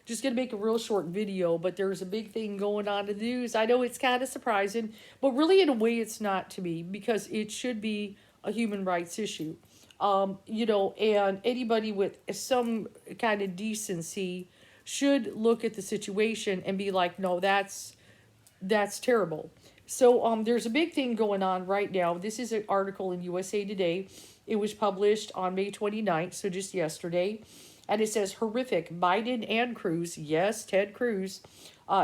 Just going to make a real short video, but there's a big thing going on in the news. I know it's kind of surprising, but really in a way it's not to me because it should be a human rights issue. And anybody with some kind of decency should look at the situation and be like, no, that's terrible. So there's a big thing going on right now. This is an article in USA Today. It was published on May 29th, so just yesterday. And it says horrific Biden and Cruz, yes, Ted Cruz,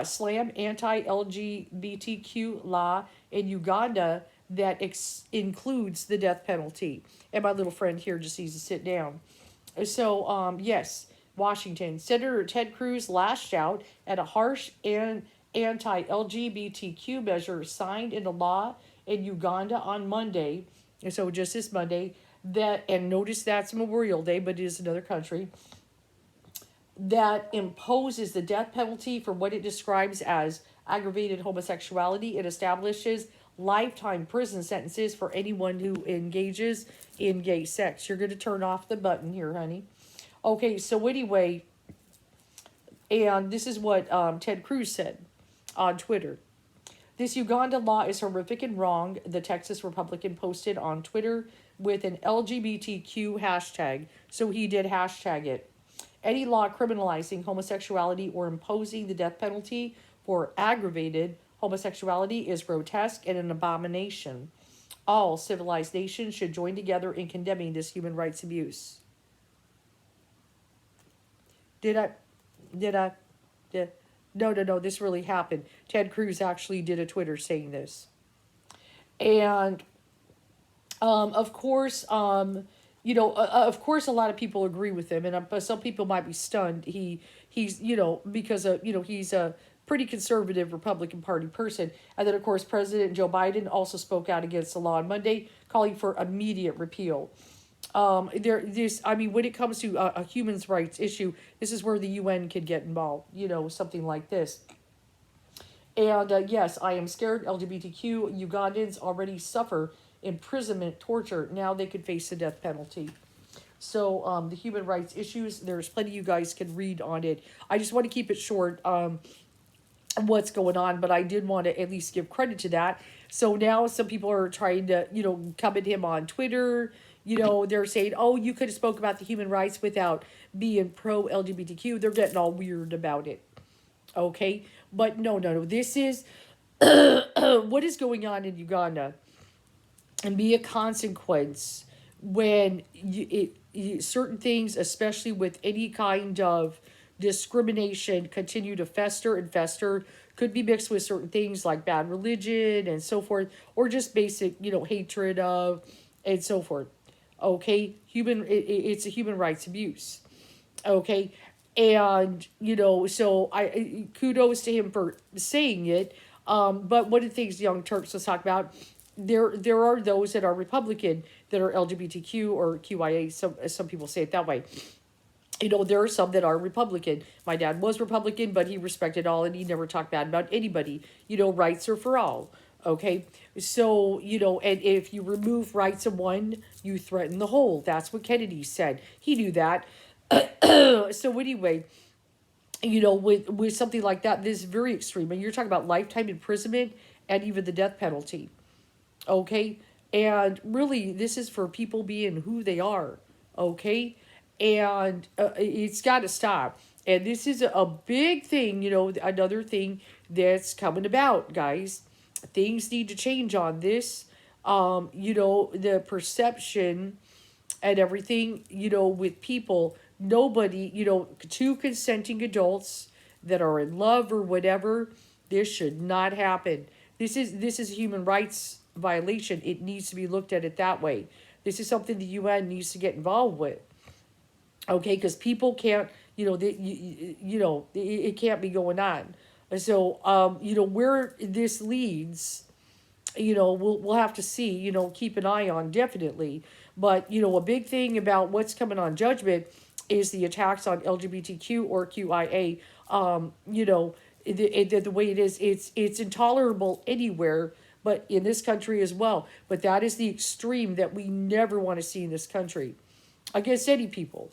slam anti-LGBTQ law in Uganda that includes the death penalty. And my little friend here just needs to sit down. So, yes, Washington. Senator Ted Cruz lashed out at a harsh and anti-LGBTQ measure signed into law in Uganda on Monday. And so just this Monday, that, and notice that's Memorial Day, but it is another country, that imposes the death penalty for what it describes as aggravated homosexuality. It establishes lifetime prison sentences for anyone who engages in gay sex. You're going to turn off the button here, honey. Okay, so anyway, and this is what Ted Cruz said on Twitter. This Uganda law is horrific and wrong, the Texas Republican posted on Twitter with an LGBTQ hashtag. So he did hashtag it. Any law criminalizing homosexuality or imposing the death penalty for aggravated homosexuality is grotesque and an abomination. All civilized nations should join together in condemning this human rights abuse. No, this really happened. Ted Cruz actually did a Twitter saying this. And, of course, of course, a lot of people agree with him, and some people might be stunned. He's because he's a pretty conservative Republican Party person, and then of course President Joe Biden also spoke out against the law on Monday, calling for immediate repeal. When it comes to a human rights issue, this is where the UN could get involved. Something like this. And yes, I am scared. LGBTQ Ugandans already suffer imprisonment, torture. Now they could face the death penalty. So the human rights issues, there's plenty you guys can read on it. I just want to keep it short, what's going on, but I did want to at least give credit to that. So now some people are trying to, come at him on Twitter. They're saying, oh, you could have spoke about the human rights without being pro-LGBTQ. They're getting all weird about it. Okay? But no. This is what is going on in Uganda, and be a consequence when certain things, especially with any kind of discrimination, continue to fester and fester. Could be mixed with certain things like bad religion and so forth, or just basic, hatred of, and so forth. Okay, it's a human rights abuse. Okay, and so I kudos to him for saying it. But one of the things Young Turks was talking about, there are those that are Republican that are LGBTQ or QIA. Some people say it that way. There are some that are Republican. My dad was Republican, but he respected all and he never talked bad about anybody. Rights are for all. Okay, so, and if you remove rights of one, you threaten the whole. That's what Kennedy said. He knew that. So anyway, with something like that, this is very extreme. And you're talking about lifetime imprisonment and even the death penalty. Okay, and really, this is for people being who they are. Okay, and it's got to stop. And this is a big thing, another thing that's coming about, guys. Things need to change on this. The perception and everything, with people, nobody, two consenting adults that are in love or whatever, this should not happen. This is a human rights violation. It needs to be looked at it that way. This is something the UN needs to get involved with. Okay, because people can't, it can't be going on. So, where this leads, we'll have to see, keep an eye on definitely. But, a big thing about what's coming on judgment is the attacks on LGBTQ or QIA. The way it is, it's intolerable anywhere, but in this country as well. But that is the extreme that we never want to see in this country against any people.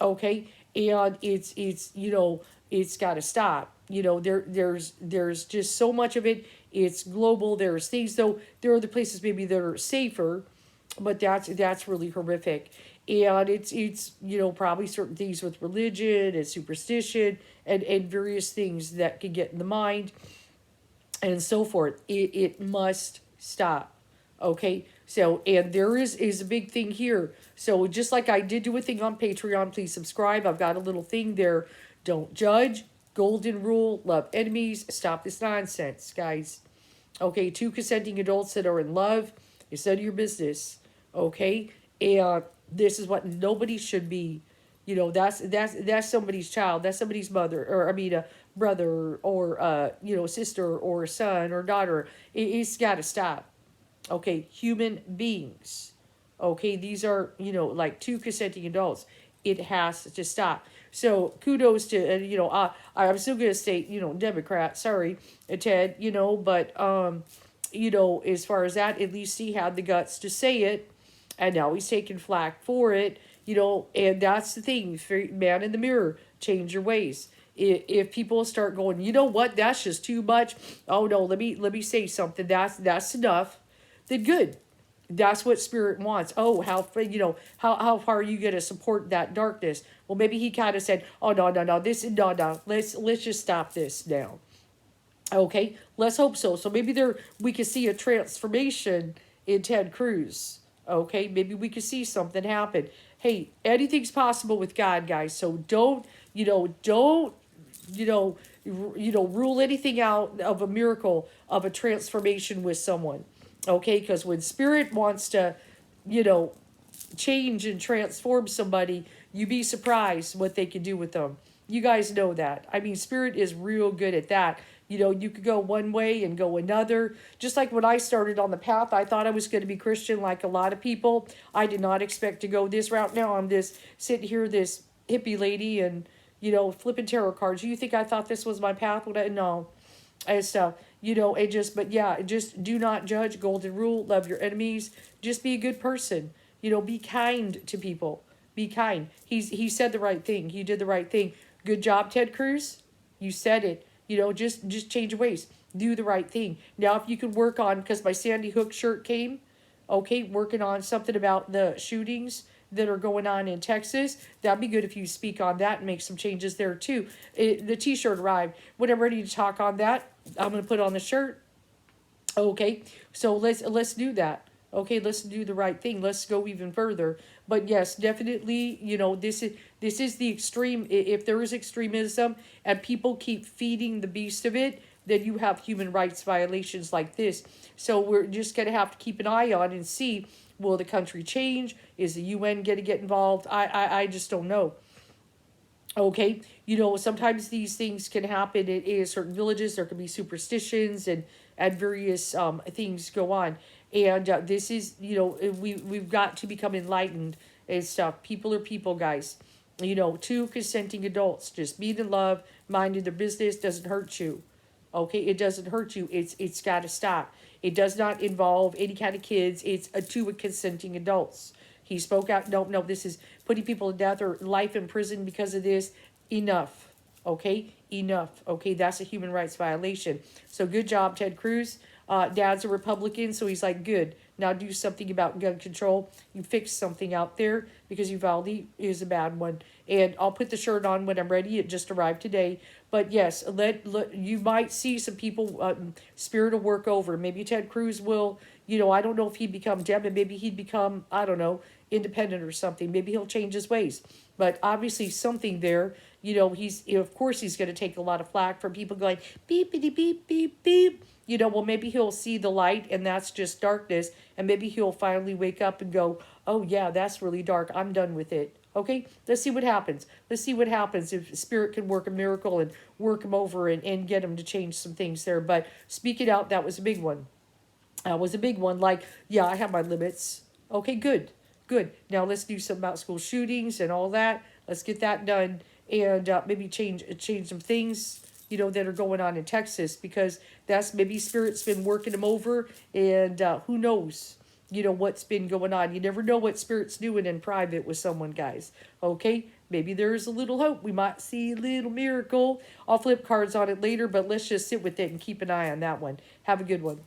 Okay, and it's it's got to stop. There's just so much of it. It's global. There's things, though there are other places maybe that are safer, but that's really horrific. And it's probably certain things with religion and superstition and various things that can get in the mind and so forth. It must stop. Okay, so and there is a big thing here. So just like I did do a thing on Patreon, please subscribe. I've got a little thing there. Don't judge. Golden rule. Love enemies. Stop this nonsense, guys. Okay, two consenting adults that are in love. It's none of your business. Okay, and this is what nobody should be. That's somebody's child. That's somebody's mother, or I mean, a brother, or sister, or son, or daughter. It's got to stop. Okay, human beings. Okay, these are like two consenting adults. It has to stop. So kudos to I'm still gonna say Democrat. Sorry, Ted. But as far as that, at least he had the guts to say it, and now he's taking flack for it. And that's the thing. Man in the mirror, change your ways. If people start going, you know what, that's just too much. Oh no, let me say something. That's enough. Then good. That's what spirit wants. Oh, how far are you going to support that darkness? Well, maybe he kind of said, oh no, no, let's just stop this now. Okay, let's hope so. So maybe we can see a transformation in Ted Cruz. Okay, maybe we could see something happen. Hey, anything's possible with God, guys. So don't rule anything out of a miracle of a transformation with someone. Okay, because when spirit wants to, change and transform somebody, you be surprised what they can do with them. You guys know that. I mean, spirit is real good at that. You could go one way and go another. Just like when I started on the path, I thought I was going to be Christian like a lot of people. I did not expect to go this route. Now I'm this sitting here, this hippie lady, and, flipping tarot cards. You think I thought this was my path? No. And stuff. Just do not judge. Golden rule. Love your enemies. Just be a good person. Be kind to people. Be kind. He said the right thing. He did the right thing. Good job, Ted Cruz. You said it. Just change your ways. Do the right thing. Now, if you could work on, because my Sandy Hook shirt came, okay, working on something about the shootings that are going on in Texas, that'd be good if you speak on that and make some changes there too. The t-shirt arrived. When I'm ready to talk on that, I'm going to put on the shirt. Okay, so let's do that. Okay, let's do the right thing. Let's go even further. But yes, definitely, this is the extreme. If there is extremism and people keep feeding the beast of it, then you have human rights violations like this. So we're just going to have to keep an eye on and see, will the country change? Is the UN going to get involved? I just don't know. Okay, sometimes these things can happen in certain villages. There can be superstitions and various things go on. And this is, we've got to become enlightened and stuff. People are people, guys. Two consenting adults just being in love, minding their business, doesn't hurt you. Okay, it doesn't hurt you. It's got to stop. It does not involve any kind of kids. It's two consenting adults. He spoke out. No, this is putting people to death or life in prison because of this. Enough. Okay, enough. Okay, that's a human rights violation. So good job, Ted Cruz. Dad's a Republican, so he's like, good. Now do something about gun control. You fix something out there because Uvalde is a bad one. And I'll put the shirt on when I'm ready. It just arrived today. But yes, you might see some people, spirit will work over. Maybe Ted Cruz will, I don't know if he'd become Dem, and maybe he'd become, I don't know, independent or something. Maybe he'll change his ways. But obviously something there, of course he's going to take a lot of flack from people going, beep, beep, beep, beep, beep. Well, maybe he'll see the light and that's just darkness. And maybe he'll finally wake up and go, oh yeah, that's really dark. I'm done with it. Okay, let's see what happens. Let's see what happens if spirit can work a miracle and work him over and get him to change some things there. But speak it out, that was a big one. That was a big one. Like, yeah, I have my limits. Okay, good. Now let's do something about school shootings and all that. Let's get that done and maybe change some things, that are going on in Texas, because that's maybe spirit's been working them over, and who knows, what's been going on. You never know what spirit's doing in private with someone, guys. Okay, maybe there's a little hope. We might see a little miracle. I'll flip cards on it later, but let's just sit with it and keep an eye on that one. Have a good one.